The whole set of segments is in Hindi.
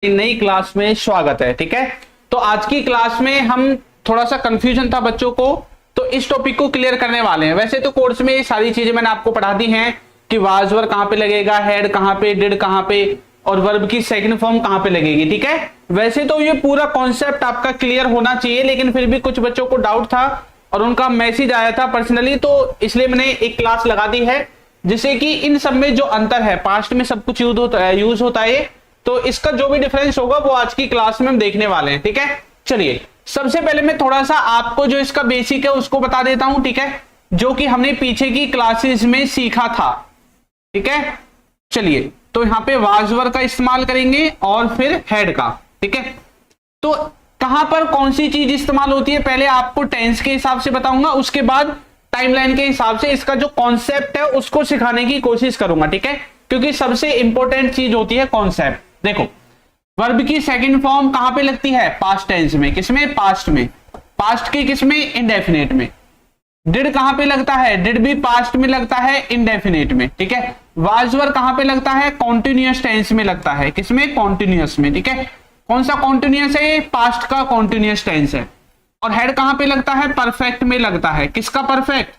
नई क्लास में स्वागत है। ठीक है, तो आज की क्लास में हम थोड़ा सा कंफ्यूजन था बच्चों को, तो इस टॉपिक को क्लियर करने वाले हैं। वैसे तो कोर्स में ये सारी चीजें मैंने आपको पढ़ा दी हैं कि वाज वर्ब कहां पे लगेगा, हेड कहां पे, डिड कहां पे और वर्ब की सेकंड फॉर्म कहां पे लगेगी। ठीक है, वैसे तो ये पूरा कॉन्सेप्ट आपका क्लियर होना चाहिए, लेकिन फिर भी कुछ बच्चों को डाउट था और उनका मैसेज आया था पर्सनली, तो इसलिए मैंने एक क्लास लगा दी है जिससे कि इन सब में जो अंतर है, पास्ट में सब कुछ यूज होता है, तो इसका जो भी डिफरेंस होगा वो आज की क्लास में हम देखने वाले हैं। ठीक है, चलिए सबसे पहले मैं थोड़ा सा आपको जो इसका बेसिक है उसको बता देता हूं। ठीक है, जो कि हमने पीछे की क्लासेस में सीखा था। ठीक है, चलिए तो यहां पे वाज वर्ब का इस्तेमाल करेंगे और फिर हेड का। ठीक है, तो कहां पर कौन सी चीज इस्तेमाल होती है पहले आपको टेंस के हिसाब से बताऊंगा, उसके बाद टाइमलाइन के हिसाब से इसका जो कॉन्सेप्ट है उसको सिखाने की कोशिश करूंगा। ठीक है, क्योंकि सबसे इंपॉर्टेंट चीज होती है कॉन्सेप्ट। देखो, वर्ब की सेकंड फॉर्म कहां पे लगती है? पास्ट टेंस में। किसमें? पास्ट में। पास्ट के किसमें? इंडेफिनिट में। डिड कहां पे लगता है? डिड भी पास्ट में लगता है, इंडेफिनिट में। ठीक है, वाज वर्ब कहां पे लगता है? कॉन्टिन्यूअस टेंस में लगता है। किसमें? कॉन्टिन्यूअस में। ठीक है, कौन सा कॉन्टिन्यूअस है? पास्ट का कॉन्टिन्यूअस टेंस है। और हेड कहां पे लगता है? परफेक्ट में लगता है। किसका परफेक्ट?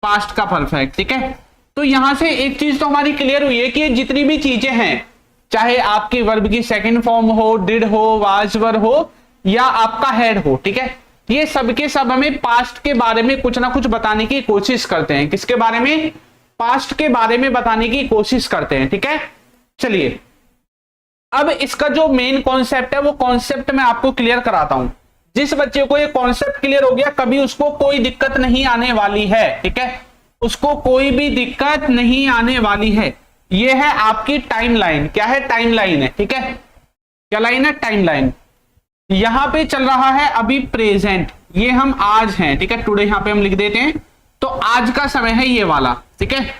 पास्ट का परफेक्ट। ठीक है, तो यहां से एक चीज तो हमारी क्लियर हुई है कि जितनी भी चीजें हैं, चाहे आपकी वर्ब की सेकंड फॉर्म हो, डिड हो, वाज वर्ब हो या आपका हेड हो, ठीक है, ये सब के सब हमें पास्ट के बारे में कुछ ना कुछ बताने की कोशिश करते हैं। किसके बारे में? पास्ट के बारे में बताने की कोशिश करते हैं। ठीक है, चलिए अब इसका जो मेन कॉन्सेप्ट है वो कॉन्सेप्ट मैं आपको क्लियर कराता हूं। जिस बच्चे को ये कॉन्सेप्ट क्लियर हो गया, कभी उसको कोई दिक्कत नहीं आने वाली है। ठीक है, उसको कोई भी दिक्कत नहीं आने वाली है। ये है आपकी टाइमलाइन। क्या है? टाइमलाइन है। ठीक है, क्या लाइन है? टाइमलाइन। यहां पे चल रहा है अभी प्रेजेंट, ये हम आज हैं। ठीक है, टुडे यहां पे हम लिख देते हैं, तो आज का समय है ये वाला। ठीक है,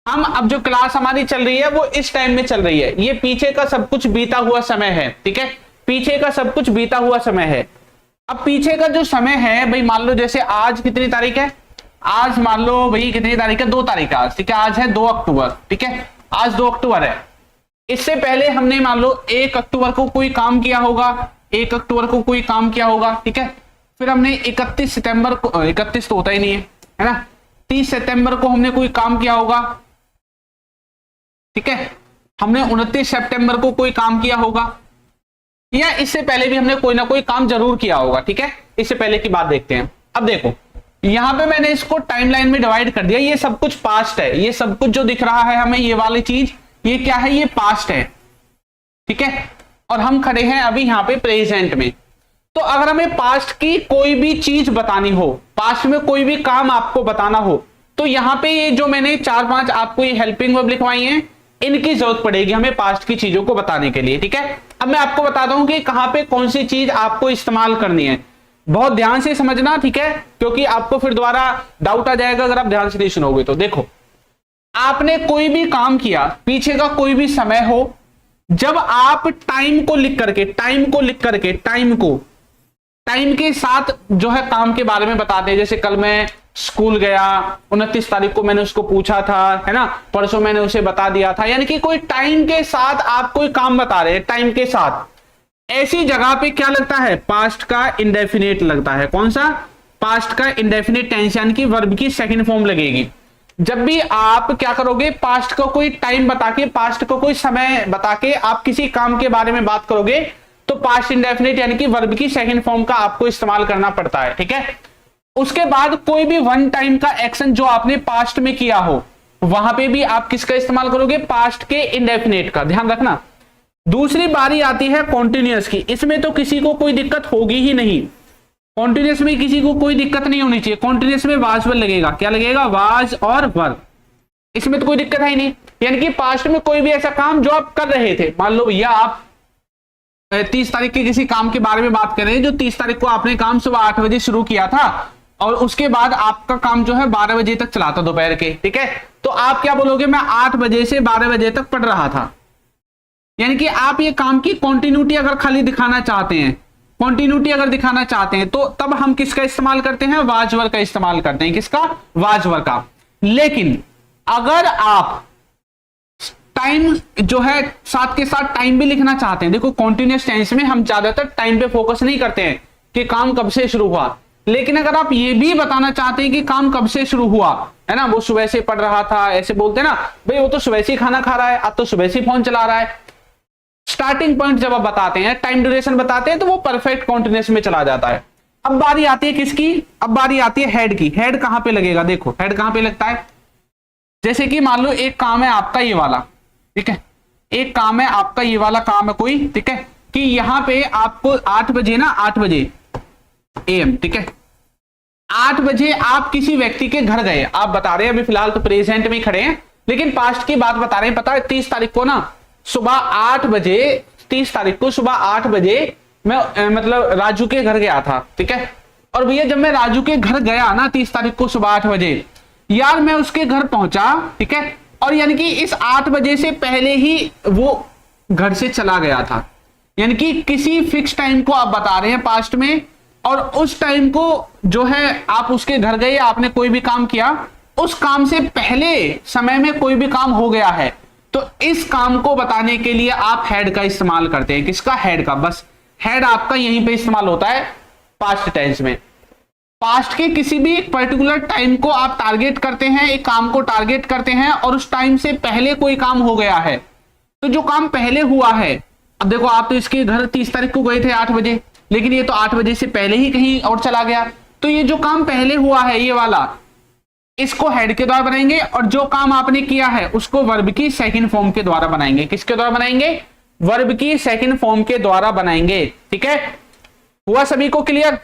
हम अब जो क्लास हमारी चल रही है वो इस टाइम में चल रही है। ये पीछे का सब कुछ बीता हुआ समय है। ठीक है, पीछे का सब कुछ बीता हुआ समय है। अब पीछे का जो समय है भाई, मान लो जैसे आज कितनी तारीख है? आज मान लो भाई कितनी तारीख है? 2 तारीख है आज। ठीक है, आज है 2 अक्टूबर। ठीक है, आज 2 अक्टूबर है। इससे पहले हमने मान लो 1 अक्टूबर को कोई काम किया होगा, 1 अक्टूबर को कोई काम किया होगा। ठीक है, फिर हमने 31 सितंबर को, 31 तो होता ही नहीं है ना, 30 सितंबर को हमने कोई काम किया होगा। ठीक है, हमने 29 सितंबर को कोई काम किया होगा, या इससे पहले भी हमने कोई ना कोई काम जरूर किया होगा। ठीक है, इससे पहले की बात देखते हैं। अब देखो, यहां पे मैंने इसको टाइमलाइन में डिवाइड कर दिया। ये सब कुछ पास्ट है। ये सब कुछ जो दिख रहा है हमें, ये वाली चीज, ये क्या है? ये पास्ट है। ठीक है, और हम खड़े हैं अभी यहां पे प्रेजेंट में। तो अगर हमें पास्ट की कोई भी चीज बतानी हो, पास्ट में कोई भी काम आपको बताना हो, तो यहां पे ये जो मैंने 4-5 आपको ये हेल्पिंग वर्ब लिखवाई हैं, इनकी जरूरत पड़ेगी हमें पास्ट की चीजों को बताने के लिए। ठीक है, अब मैं आपको बताता हूं कि कहां पे कौन सी चीज आपको इस्तेमाल करनी है। बहुत ध्यान से समझना, ठीक है, क्योंकि आपको फिर दोबारा डाउट आ जाएगा अगर आप ध्यान से नहीं सुनोगे तो। देखो, आपने कोई भी काम किया, पीछे का कोई भी समय हो, जब आप टाइम को लिख करके, टाइम के साथ जो है काम के बारे में बताते हैं। जैसे कल मैं स्कूल गया, 29 तारीख को मैंने उसको पूछा था, है ना, परसों मैंने उसे बता दिया था, यानी कि कोई टाइम के साथ आप कोई काम बता रहे हैं, टाइम के साथ। ऐसी जगह पे क्या लगता है? पास्ट का इंडेफिनिट लगता है। कौन सा? पास्ट का इंडेफिनिट टेंस, यानी कि वर्ब की सेकंड फॉर्म लगेगी। जब भी आप क्या करोगे, पास्ट को कोई टाइम बता के, पास्ट को कोई समय बता के आप किसी काम के बारे में बात करोगे, तो पास्ट इंडेफिनिट यानी कि वर्ब की सेकंड फॉर्म का आपको इस्तेमाल करना पड़ता है। ठीक है, उसके बाद कोई भी वन टाइम का एक्शन जो आपने पास्ट में किया हो, वहां पे भी आप किसका इस्तेमाल करोगे? पास्ट के इंडेफिनिट का। ध्यान रखना। दूसरी बारी आती है कॉन्टिन्यूअस की। इसमें तो किसी को कोई दिक्कत होगी ही नहीं। कॉन्टिन्यूअस में किसी को कोई दिक्कत नहीं होनी चाहिए। कॉन्टिन्यूअस में वाज वर्ब लगेगा। क्या लगेगा? वाज और वर्ब। इसमें तो कोई दिक्कत है ही नहीं, यानी कि पास्ट में कोई भी ऐसा काम जो आप कर रहे थे, मान लो भैया आप 30 तारीख के किसी काम के बारे में बात कर रहे हैं, जो 30 तारीख को आपने काम सुबह 8 बजे शुरू किया था और उसके बाद आपका काम जो है 12 बजे तक चला था दोपहर के। ठीक है, तो आप क्या बोलोगे? मैं 8 बजे से 12 बजे तक पढ़ रहा था। यानी कि आप ये काम की कंटिन्यूटी अगर खाली दिखाना चाहते हैं, तो तब हम किसका इस्तेमाल करते हैं? वाज वर्ब का इस्तेमाल करते हैं। किसका? वाज वर्ब का। लेकिन अगर आप टाइम जो है साथ के साथ टाइम भी लिखना चाहते हैं। देखो कॉन्टिन्यूअस टेंस में हम ज्यादातर टाइम पे फोकस नहीं करते हैं कि काम कब से शुरू हुआ, लेकिन अगर आप ये भी बताना चाहते हैं कि काम कब से शुरू हुआ, है ना, वो सुबह से पढ़ रहा था, ऐसे बोलते हैं ना, भाई वो तो सुबह से खाना खा रहा है, अब तो सुबह से फोन चला रहा है। स्टार्टिंग पॉइंट जब आप बताते हैं, टाइम ड्यूरेशन बताते हैं, तो वो परफेक्ट कॉन्टिन्यूअस में चला जाता है। अब बारी आती है किसकी, अब बारी आती है हेड की। हेड कहां पे लगेगा, देखो हेड कहां पे लगता है। जैसे कि मान लो एक काम है आपका ये वाला, ठीक है, एक काम है आपका ये वाला काम है कोई, ठीक है, कि यहां पे आपको 8 बजे ना, 8 बजे AM, ठीक है, 8 बजे आप किसी व्यक्ति के घर गए। आप बता रहे हैं अभी फिलहाल तो प्रेजेंट में खड़े हैं, लेकिन पास्ट की बात बता रहे हैं। पता है 30 तारीख को ना सुबह 8 बजे, 30 तारीख को सुबह 8 बजे मैं मतलब राजू के घर गया था, ठीक है। और भैया जब मैं राजू के घर गया ना 30 तारीख को सुबह 8 बजे, यार मैं उसके घर पहुंचा, ठीक है, और यानी कि इस 8 बजे से पहले ही वो घर से चला गया था। यानी कि किसी फिक्स टाइम को आप बता रहे हैं पास्ट में, और उस टाइम को जो है आप उसके घर गए, आपने कोई भी काम किया, उस काम से पहले समय में कोई भी काम हो गया है, तो इस काम को बताने के लिए आप हेड का इस्तेमाल करते हैं। किसका, हेड का। बस हेड आपका यहीं पे इस्तेमाल होता है पास्ट टेंस में। पास्ट के किसी भी पर्टिकुलर टाइम को आप टारगेट करते हैं, एक काम को टारगेट करते हैं, और उस टाइम से पहले कोई काम हो गया है, तो जो काम पहले हुआ है, अब देखो आप तो इसके घर 30 तारीख को गए थे 8 बजे, लेकिन ये तो 8 बजे से पहले ही कहीं और चला गया, तो ये जो काम पहले हुआ है ये वाला, इसको हेड के द्वारा बनाएंगे, और जो काम आपने किया है उसको वर्ब की सेकंड फॉर्म के द्वारा बनाएंगे। किसके द्वारा बनाएंगे, वर्ब की सेकंड फॉर्म के द्वारा बनाएंगे, ठीक है। हुआ सभी को क्लियर।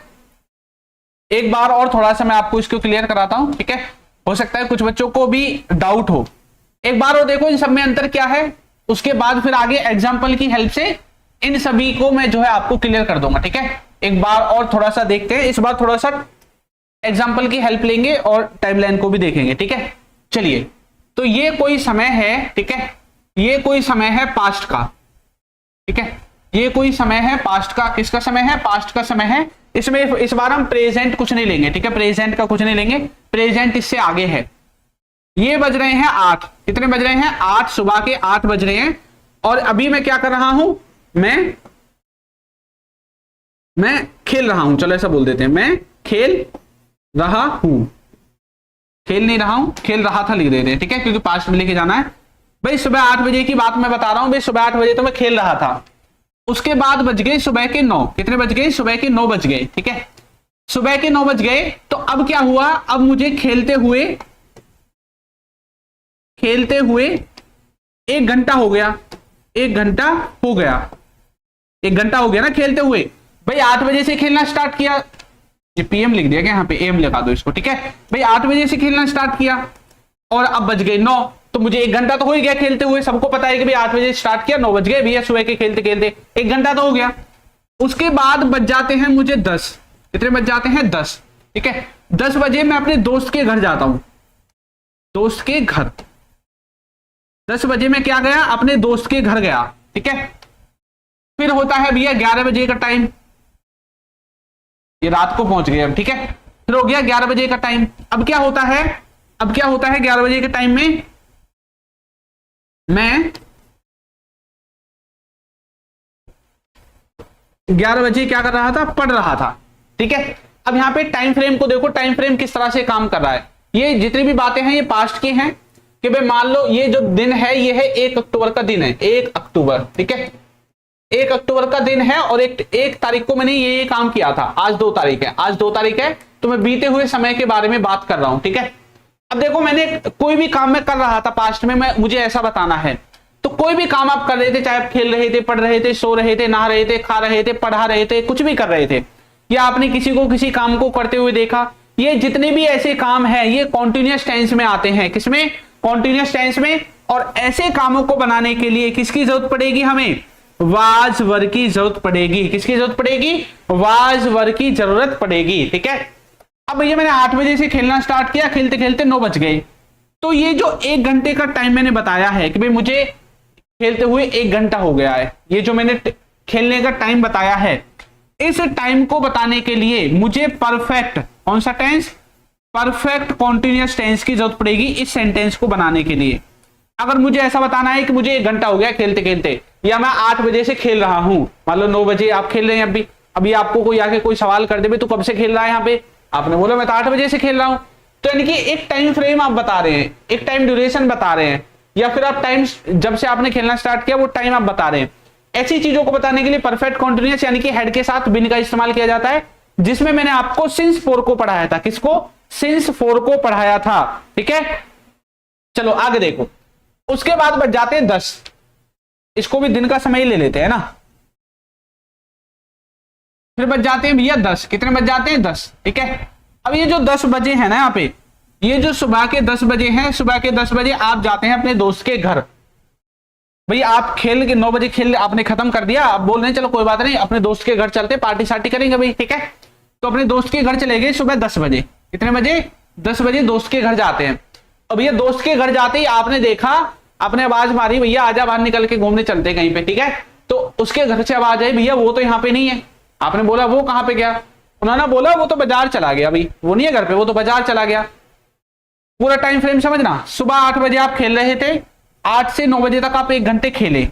एक बार और थोड़ा सा मैं आपको इसको क्लियर कराता हूं, ठीक है, हो सकता है कुछ बच्चों को भी डाउट हो। एक बार और देखो इन सब में अंतर क्या है, उसके बाद फिर आगे एग्जाम्पल की हेल्प से इन सभी को मैं जो है आपको क्लियर कर दूंगा, ठीक है। एक बार और थोड़ा सा देखते हैं, इस बार थोड़ा सा एग्जाम्पल की हेल्प लेंगे और टाइमलाइन को भी देखेंगे, ठीक है। चलिए, तो ये कोई समय है, ठीक है, ये कोई समय है पास्ट का, ठीक है, ये कोई समय है पास्ट का। किसका समय है, पास्ट का समय है। इसमें इस बार हम प्रेजेंट कुछ नहीं लेंगे, ठीक है, प्रेजेंट का कुछ नहीं लेंगे, प्रेजेंट इससे आगे है। ये बज रहे हैं 8, कितने बज रहे हैं, 8, सुबह के 8 बज रहे हैं, और अभी मैं क्या कर रहा हूं, मैं खेल रहा हूं, चलो ऐसा बोल देते हैं, मैं खेल रहा हूं, खेल नहीं रहा हूं, खेल रहा था लिख देते हैं, ठीक है, क्योंकि पास्ट में लेके जाना है। भाई सुबह 8 बजे की बात मैं बता रहा हूं, भाई सुबह 8 बजे तो मैं खेल रहा था, उसके बाद बज गए सुबह के 9, कितने बज गए, सुबह के 9 बज गए, ठीक है, सुबह के 9 बज गए। तो अब क्या हुआ, अब मुझे खेलते हुए 1 घंटा हो गया, 1 घंटा हो गया, 1 घंटा हो गया ना खेलते हुए। भाई 8 बजे से खेलना स्टार्ट किया, ये PM लिख दिया क्या, यहाँ पे AM लगा दो इसको, ठीक है। भाई 8 बजे से खेलना स्टार्ट किया और अब बज गए 9, तो मुझे 1 घंटा तो हो ही गया खेलते हुए। सबको पता है कि भाई 8 बजे स्टार्ट किया, 9 बज गए भैया, सुबह के खेलते खेलते 1 घंटा तो हो गया। उसके बाद बज जाते हैं मुझे 10, कितने बज जाते हैं, 10, ठीक है। 10 बजे मैं अपने दोस्त के घर जाता हूं, दोस्त के घर, 10 बजे मैं क्या गया, अपने दोस्त के घर गया, ठीक है। फिर होता है भैया 11 बजे का टाइम, ये रात को पहुंच गए अब, ठीक है। फिर हो गया 11 बजे का टाइम। अब क्या होता है, 11 बजे के टाइम में मैं 11 बजे क्या कर रहा था, पढ़ रहा था, ठीक है। अब यहां पे टाइम फ्रेम को देखो, टाइम फ्रेम किस तरह से काम कर रहा है। ये जितनी भी बातें हैं ये पास्ट की हैं, कि भाई मान लो ये जो दिन है ये है 1 अक्टूबर का दिन है, 1 अक्टूबर, ठीक है, 1 अक्टूबर का दिन है, और एक तारीख को मैंने ये काम किया था। आज 2 तारीख है, आज 2 तारीख है, तो मैं बीते हुए समय के बारे में बात कर रहा हूं, ठीक है। अब देखो मैंने कोई भी काम मैं कर रहा था पास्ट में, मुझे ऐसा बताना है, तो कोई भी काम आप कर रहे थे, चाहे आप खेल रहे थे, पढ़ रहे थे, सो रहे थे, नहा रहे थे, खा रहे थे, पढ़ा रहे थे, कुछ भी कर रहे थे, या आपने किसी को किसी काम को करते हुए देखा, ये जितने भी ऐसे काम हैं ये कॉन्टिन्यूअस टेंस में आते हैं। किसमें, कॉन्टिन्यूअस टेंस में। और ऐसे कामों को बनाने के लिए किसकी जरूरत पड़ेगी, हमें वाज वर्ब की जरूरत पड़ेगी। किसकी जरूरत पड़ेगी, वाज वर्ब की जरूरत पड़ेगी, ठीक है। अब भैया मैंने 8 बजे से खेलना स्टार्ट किया, खेलते खेलते 9 बज गए, तो ये जो 1 घंटे का टाइम मैंने बताया है कि भाई मुझे खेलते हुए 1 घंटा हो गया है, ये जो मैंने खेलने का टाइम बताया है, इस टाइम को बताने के लिए मुझे परफेक्ट, कौन सा टेंस, परफेक्ट कॉन्टिन्यूअस टेंस की जरूरत पड़ेगी इस सेंटेंस को बनाने के लिए। अगर मुझे ऐसा बताना है कि मुझे 1 घंटा हो गया खेलते खेलते, या मैं 8 बजे से खेल रहा हूं, मान लो 9 बजे आप खेल रहे हैं, अभी अभी आपको कोई आके कोई सवाल कर दे, तो कब से खेल रहा है यहाँ पे, आपने बोला मैं तो 8 बजे से खेल रहा हूं, तो यानी कि एक टाइम फ्रेम आप बता रहे हैं, एक टाइम ड्यूरेशन बता रहे हैं, या फिर आप टाइम जब से आपने खेलना स्टार्ट किया वो टाइम आप बता रहे हैं। ऐसी चीजों को बताने के लिए परफेक्ट कॉन्टिन्यूअस यानी कि हेड के साथ बिन का इस्तेमाल किया जाता है, जिसमें मैंने आपको सिंस 4 को पढ़ाया था। किसको? सिंस 4 को पढ़ाया था। ठीक है, चलो आगे देखो। उसके बाद बच जाते हैं 10, इसको भी दिन का समय ही ले लेते हैं ना। फिर बच जाते हैं भैया 10, कितने बच जाते हैं 10। ठीक है, अब ये जो 10 बजे है ना, यहाँ पे ये जो सुबह के 10 बजे हैं, सुबह के 10 बजे आप जाते हैं अपने दोस्त के घर। भैया आप खेल के 9 बजे खेल आपने खत्म कर दिया, आप बोल रहे हैं चलो कोई बात नहीं अपने दोस्त के घर चलते पार्टी सार्टी करेंगे भाई। ठीक है, तो अपने दोस्त के घर चले गए सुबह 10 बजे। कितने बजे? 10 बजे दोस्त के घर जाते हैं। अब भैया दोस्त के घर जाते ही आपने देखा, आपने आवाज मारी भैया आजा बाहर निकल के घूमने चलते कहीं पे। ठीक है, तो उसके घर से आवाज आई भैया वो तो यहाँ पे नहीं है। आपने बोला वो कहाँ पे गया? उन्होंने बोला वो तो बाजार चला गया, अभी वो नहीं है घर पे, वो तो बाजार चला गया। पूरा टाइम फ्रेम समझना, सुबह 8 बजे आप खेल रहे थे, 8 से 9 बजे तक आप 1 घंटे खेले।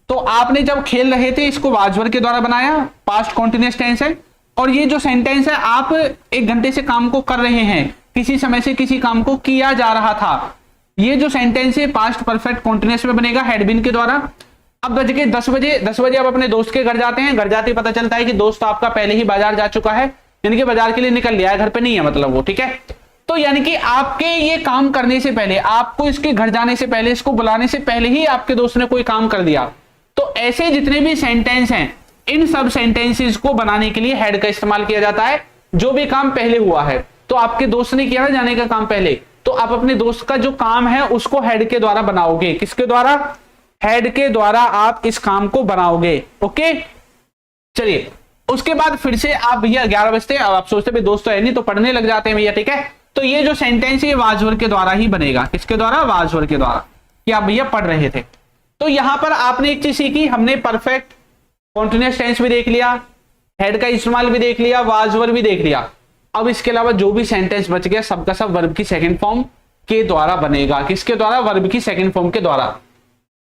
तो आपने जब खेल रहे थे इसको वाज वर्ब के द्वारा बनाया, पास्ट कॉन्टिन्यूअस टेंस है। और ये जो सेंटेंस है आप 1 घंटे से काम को कर रहे हैं, किसी समय से किसी काम को किया जा रहा था, ये जो सेंटेंस है पास्ट परफेक्ट कॉन्टिन्यूअस में बनेगा हेड बिन के द्वारा। अब बज के 10 बजे, 10 बजे आप अपने दोस्त के घर जाते हैं। घर जाते ही पता चलता है कि दोस्त आपका पहले ही बाजार जा चुका है, यानी कि बाजार के लिए निकल लिया है, घर पे नहीं है मतलब वो। ठीक है, तो यानी कि आपके ये काम करने से पहले, आपको इसके घर जाने से पहले, इसको बुलाने से पहले ही आपके दोस्त ने कोई काम कर दिया। तो ऐसे जितने भी सेंटेंस हैं, इन सब सेंटेंसेस को बनाने के लिए हेड का इस्तेमाल किया जाता है। जो भी काम पहले हुआ है, तो आपके दोस्त ने किया ना जाने का काम पहले, तो आप अपने दोस्त का जो काम है उसको हेड के द्वारा बनाओगे। किसके द्वारा? हेड के द्वारा आप इस काम को बनाओगे। ओके, चलिए उसके बाद फिर से आप भैया 11 बजते, अब आप सोचते भाई दोस्त तो है नहीं, तो पढ़ने लग जाते हैं भैया। ठीक है, तो ये जो सेंटेंस है वाज वर्ब के द्वारा ही बनेगा। किसके द्वारा? वाज वर्ब के द्वारा, कि आप भैया पढ़ रहे थे। तो यहां पर आपने एक चीज सीखी, हमने परफेक्ट कॉन्टिन्यूअस टेंस भी देख लिया, हेड का इस्तेमाल भी देख लिया, वाज वर्ब भी देख लिया। अब इसके अलावा जो भी सेंटेंस बच गया सबका सब वर्ब की सेकंड फॉर्म के द्वारा बनेगा। किसके द्वारा? वर्ब की सेकंड फॉर्म के द्वारा।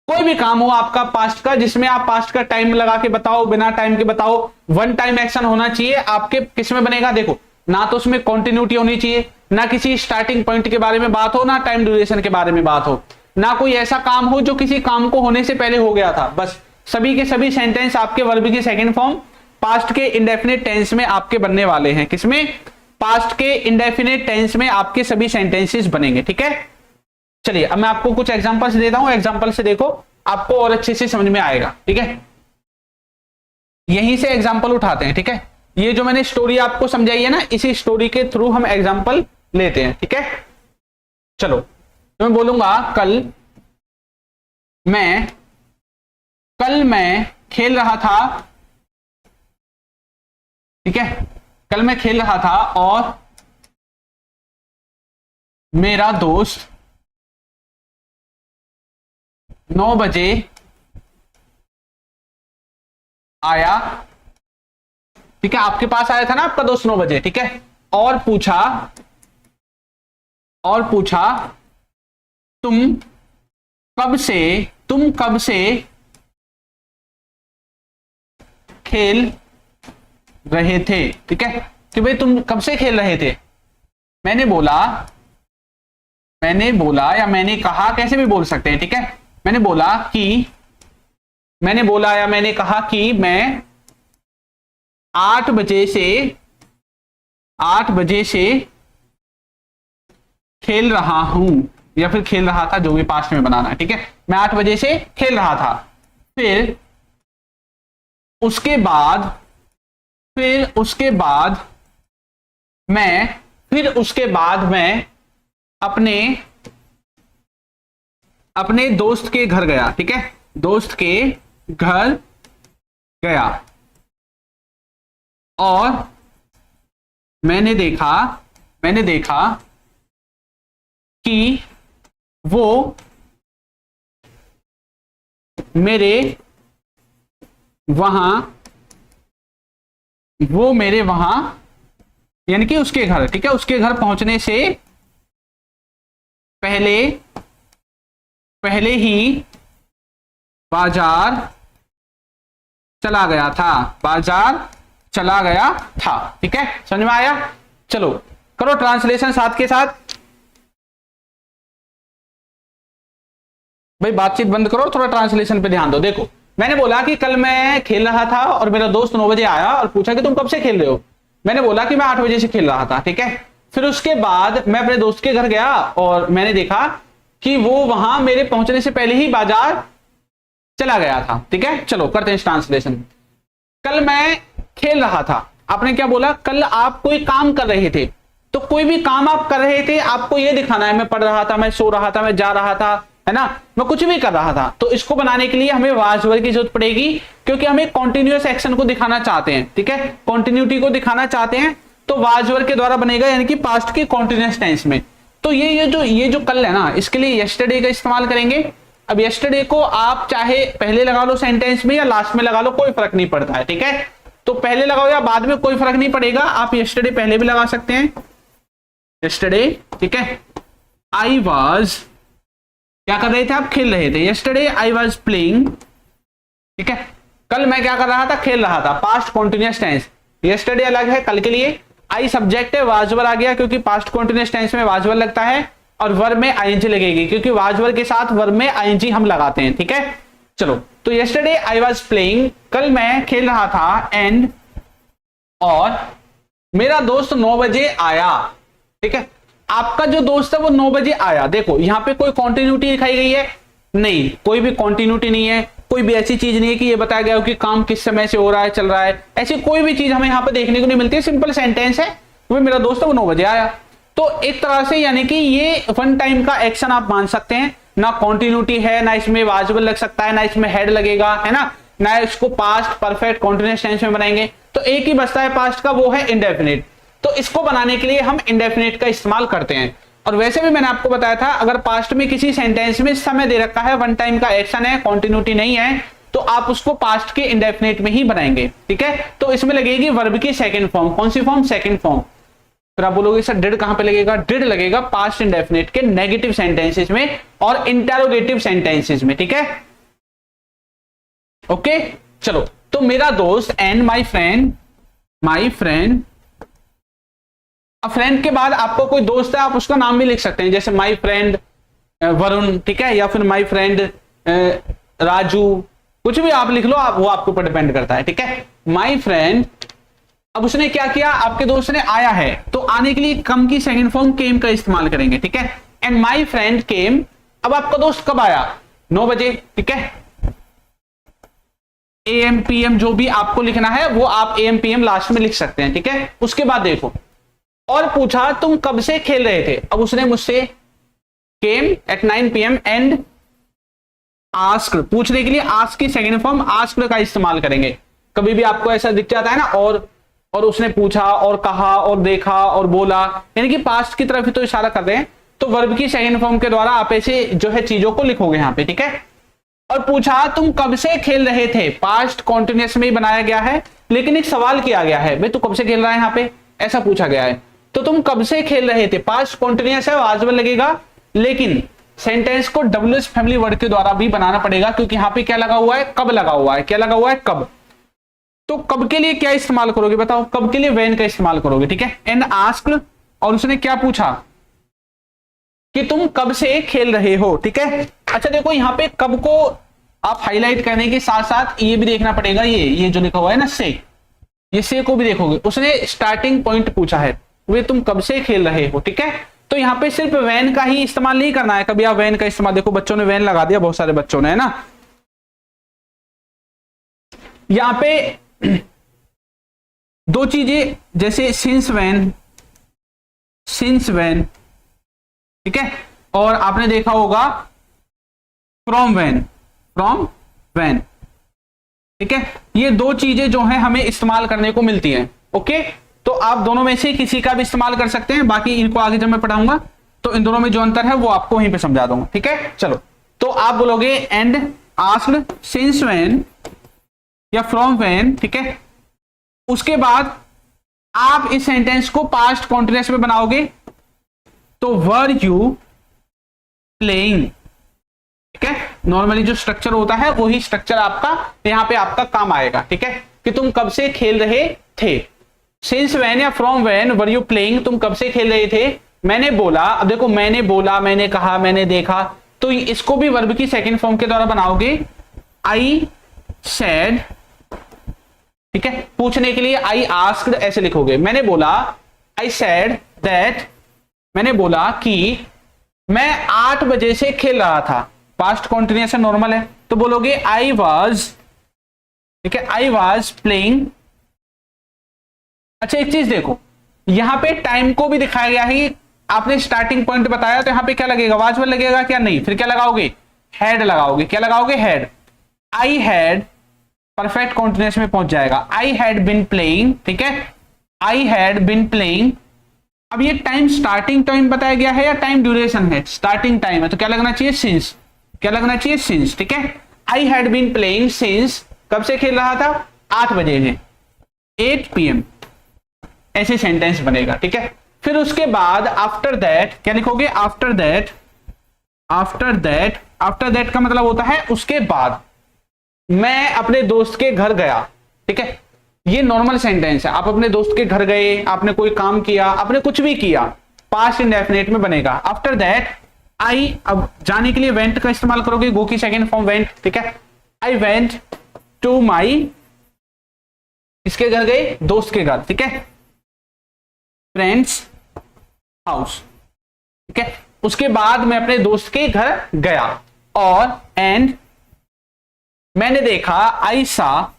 कोई भी काम हो आपका पास्ट का, जिसमें आप पास्ट का टाइम लगा के बताओ, बिना टाइम के बताओ, वन टाइम एक्शन होना चाहिए, आपके किस में बनेगा? देखो, ना तो उसमें कॉन्टिन्यूटी होनी चाहिए, ना किसी स्टार्टिंग पॉइंट के बारे में बात हो, ना टाइम ड्यूरेशन के बारे में बात हो, ना कोई ऐसा काम हो जो किसी काम को होने से पहले हो गया था। बस सभी के सभी सेंटेंस आपके वर्ब की सेकंड फॉर्म पास्ट के इंडेफिनिट टेंस में आपके बनने वाले हैं। किसमें? पास्ट के इंडेफिनिट टेंस में आपके सभी सेंटेंसेस बनेंगे। ठीक है, चलिए अब मैं आपको कुछ एग्जांपल्स देता हूं, एग्जांपल से देखो आपको और अच्छे से समझ में आएगा। ठीक है, यहीं से एग्जांपल उठाते हैं। ठीक है, ये जो मैंने स्टोरी आपको समझाई है ना, इसी स्टोरी के थ्रू हम एग्जांपल लेते हैं। ठीक है, चलो तो मैं बोलूंगा कल मैं खेल रहा था। ठीक है, कल मैं खेल रहा था और मेरा दोस्त 9 बजे आया। ठीक है, आपके पास आया था ना आपका दोस्त 9 बजे। ठीक है, और पूछा तुम कब से खेल रहे थे। ठीक है, कि भाई तुम कब से खेल रहे थे। मैंने बोला या मैंने कहा, कैसे भी बोल सकते हैं। ठीक है, मैंने बोला या मैंने कहा कि मैं 8 बजे से खेल रहा हूं, या फिर खेल रहा था, जो भी पास्ट में बनाना है। ठीक है, मैं 8 बजे से खेल रहा था। फिर उसके बाद मैं अपने दोस्त के घर गया। ठीक है, दोस्त के घर गया और मैंने देखा कि वो मेरे वहां यानी कि उसके घर। ठीक है, उसके घर पहुंचने से पहले पहले ही बाजार चला गया था, बाजार चला गया था। ठीक है, समझ में आया? चलो करो ट्रांसलेशन साथ के साथ। भाई बातचीत बंद करो, थोड़ा ट्रांसलेशन पे ध्यान दो। देखो मैंने बोला कि कल मैं खेल रहा था और मेरा दोस्त 9 बजे आया और पूछा कि तुम कब से खेल रहे हो। मैंने बोला कि मैं 8 बजे से खेल रहा था। ठीक है, फिर उसके बाद मैं अपने दोस्त के घर गया और मैंने देखा कि वो वहां मेरे पहुंचने से पहले ही बाजार चला गया था। ठीक है, चलो करते हैं ट्रांसलेशन। कल मैं खेल रहा था, आपने क्या बोला? कल आप कोई काम कर रहे थे। तो कोई भी काम आप कर रहे थे, आपको यह दिखाना है मैं पढ़ रहा था, मैं सो रहा था, मैं जा रहा था, है ना, मैं कुछ भी कर रहा था। तो इसको बनाने के लिए हमें वाज वर्ब की जरूरत पड़ेगी, क्योंकि हमें कॉन्टिन्यूअस एक्शन को दिखाना चाहते हैं। ठीक है, कॉन्टिन्यूटी को दिखाना चाहते हैं, तो वाज वर्ब के द्वारा बनेगा, यानी कि पास्ट की कॉन्टिन्यूअस टेंस में। तो ये जो कल है ना, इसके लिए यस्टरडे का इस्तेमाल करेंगे। अब यस्टरडे को आप चाहे पहले लगा लो सेंटेंस में या लास्ट में लगा लो, कोई फर्क नहीं पड़ता है। ठीक है, तो पहले लगाओ या बाद में कोई फर्क नहीं पड़ेगा, आप यस्टरडे पहले भी लगा सकते हैं, यस्टरडे। ठीक है, आई वाज, क्या कर रहे थे आप? खेल रहे थे। Yesterday I was playing. ठीक है, कल मैं क्या कर रहा था? खेल रहा था, पास्ट कॉन्टिन्यूअस टेंस। यस्टरडे अलग है कल के लिए, आई सब्जेक्ट है, वाज वर्ब आ गया क्योंकि पास्ट कॉन्टिन्यूअस टेंस में वाज वर्ब लगता है, और वर्ब में आईएनजी लगेगी क्योंकि वाज वर्ब के साथ वर्ब में आईएनजी हम लगाते हैं। ठीक है, चलो तो यस्टरडे आई वाज प्लेइंग, कल मैं खेल रहा था, एंड, और मेरा दोस्त 9 बजे आया। ठीक है, आपका जो दोस्त है वो 9 बजे आया। देखो यहां पे कोई कॉन्टिन्यूटी दिखाई गई है? नहीं, कोई भी कॉन्टिन्यूटी नहीं है, कोई भी ऐसी चीज नहीं है कि ये बताया गया हो कि काम किस समय से हो रहा है, चल रहा है, ऐसी कोई भी चीज हमें यहाँ पे देखने को नहीं मिलती है। सिंपल सेंटेंस है, वो मेरा दोस्त है वो 9 बजे आया। तो एक तरह से यानी कि ये वन टाइम का एक्शन आप मान सकते हैं, ना कॉन्टिन्यूटी है, ना इसमें वाजिब लग सकता है, ना इसमें हेड लगेगा, है ना इसको पास्ट परफेक्ट कॉन्टिन्यूअस टेंस में बनाएंगे। तो एक ही बचता है पास्ट का, वो है इंडेफिनिट। तो इसको बनाने के लिए हम इंडेफिनिट का इस्तेमाल करते हैं। और वैसे भी मैंने आपको बताया था, अगर पास्ट में किसी सेंटेंस में समय दे रखा है, वन टाइम का एक्शन है, कॉन्टिन्यूटी नहीं है, तो आप उसको पास्ट के इंडेफिनिट में ही बनाएंगे। ठीक है, तो इसमें लगेगी वर्ब की सेकंड फॉर्म। कौन सी फॉर्म? Second form. फिर आप बोलोगे सर डिड कहां पे लगेगा? डिड लगेगा पास्ट इंडेफिनिट के नेगेटिव सेंटेंसेस में और इंटेरोगेटिव सेंटेंसेस में। ठीक है, ओके, चलो तो मेरा दोस्त एंड माई फ्रेंड, अब फ्रेंड के बाद आपको कोई दोस्त है, आप उसका नाम भी लिख सकते हैं, जैसे माई फ्रेंड वरुण। ठीक है, या फिर माई फ्रेंड राजू, कुछ भी आप लिख लो, वो आपके ऊपर डिपेंड करता है। ठीक है, माई फ्रेंड, अब उसने क्या किया? आपके दोस्त ने आया है, तो आने के लिए कम की सेकंड फॉर्म केम का इस्तेमाल करेंगे। ठीक है, एंड माई फ्रेंड केम, अब आपका दोस्त कब आया? 9 बजे। ठीक है, AM PM जो भी आपको लिखना है वो आप AM PM लास्ट में लिख सकते हैं। ठीक है, उसके बाद देखो, और पूछा तुम कब से खेल रहे थे। अब उसने मुझसे came at 9 PM and asked, पूछने के लिए आस्क की सेकंड फॉर्म आस्क्ड का इस्तेमाल करेंगे। कभी भी आपको ऐसा दिख जाता है ना, और उसने पूछा और कहा और देखा और बोला, यानी कि पास्ट की तरफ ही तो इशारा कर रहे हैं, तो वर्ब की सेकंड फॉर्म के द्वारा आप ऐसे जो है चीजों को लिखोगे यहां पे। ठीक है, और पूछा तुम कब से खेल रहे थे, पास्ट कॉन्टिन्यूअस में ही बनाया गया है, लेकिन एक सवाल किया गया है, भाई तू कब से खेल रहा है, यहां पे ऐसा पूछा गया है। तो तुम कब से खेल रहे थे, पास्ट कॉन्टिन्यूअस है, वाजिब लगेगा, लेकिन सेंटेंस को WH फैमिली वर्ड के द्वारा भी बनाना पड़ेगा, क्योंकि यहां पे क्या लगा हुआ है? कब लगा हुआ है। क्या लगा हुआ है? कब। तो कब के लिए क्या इस्तेमाल करोगे बताओ? कब के लिए व्हेन का इस्तेमाल करोगे। ठीक है, एंड आस्क्ड, और उसने क्या पूछा कि तुम कब से खेल रहे हो। ठीक है, अच्छा देखो यहां पे कब को आप हाईलाइट करने के साथ साथ ये भी देखना पड़ेगा, ये जो लिखा हुआ है ना से, ये से को भी देखोगे। उसने स्टार्टिंग पॉइंट पूछा है, वे तुम कब से खेल रहे हो। ठीक है, तो यहां पे सिर्फ वैन का ही इस्तेमाल नहीं करना है। कभी आप वैन का इस्तेमाल, देखो बच्चों ने वैन लगा दिया, बहुत सारे बच्चों ने, है ना। यहां पे दो चीजें, जैसे सिंस वैन, ठीक है, और आपने देखा होगा फ्रॉम वैन। ठीक है, ये दो चीजें जो है हमें इस्तेमाल करने को मिलती हैं। ओके, तो आप दोनों में से किसी का भी इस्तेमाल कर सकते हैं, बाकी इनको आगे जब मैं पढ़ाऊंगा तो इन दोनों में जो अंतर है वो आपको वहीं पे समझा दूंगा। ठीक है, चलो तो आप बोलोगे एंड आस्क्ड, सिंस व्हेन या फ्रॉम व्हेन। ठीक है, उसके बाद आप इस सेंटेंस को पास्ट कॉन्टिन्यूअस में बनाओगे, तो वर यू प्लेइंग, ठीक है। नॉर्मली जो स्ट्रक्चर होता है वही स्ट्रक्चर आपका यहाँ पे आपका काम आएगा, ठीक है, कि तुम कब से खेल रहे थे। सिंस व्हेन या from when were you playing, तुम कब से खेल रहे थे। मैंने बोला, अब देखो मैंने बोला, मैंने कहा, मैंने देखा, तो इसको भी वर्ब की सेकंड फॉर्म के द्वारा बनाओगे, आई सेड, ठीक है। पूछने के लिए आई आस्क्ड ऐसे लिखोगे। मैंने बोला, आई सेड दैट, मैंने बोला कि मैं 8 बजे से खेल रहा था। पास्ट कॉन्टिन्यूएशन नॉर्मल है तो बोलोगे आई वाज, ठीक है, आई वाज प्लेइंग। अच्छा एक चीज देखो, यहां पे टाइम को भी दिखाया गया है कि आपने स्टार्टिंग पॉइंट बताया, तो यहां पे क्या लगेगा, वाज वर्ब लगेगा क्या, नहीं, फिर क्या लगाओगे, हैड लगाओगे। क्या लगाओगे, had. I had perfect continuous में पहुंच जाएगा, आई हैड बिन प्लेइंग, ठीक है, आई हैड बिन प्लेइंग। अब ये टाइम स्टार्टिंग टाइम बताया गया है या टाइम ड्यूरेशन है, स्टार्टिंग टाइम है, तो क्या लगना चाहिए, सिंस। क्या लगना चाहिए, सिंस, ठीक है। I had been playing since, कब से खेल रहा था, 8 बजे से, 8 PM, ऐसे सेंटेंस बनेगा, ठीक है। फिर उसके बाद आफ्टर दैट क्या लिखोगे, after that, after that, after that का मतलब होता है उसके बाद। मैं अपने दोस्त के घर गया, ठीक है, ये नॉर्मल सेंटेंस है। आप अपने दोस्त के घर गए, आपने कोई काम किया, आपने कुछ भी किया, पास्ट इंडेफिनिट में बनेगा। आफ्टर दैट आई, अब जाने के लिए वेंट का इस्तेमाल करोगे, गो की सेकंड फॉर्म वेंट, ठीक है। आई वेंट टू माई, किसके घर गए, दोस्त के घर, ठीक है, फ्रेंड्स हाउस, ठीक है। उसके बाद मैं अपने दोस्त के घर गया, और एंड मैंने देखा, आई सा,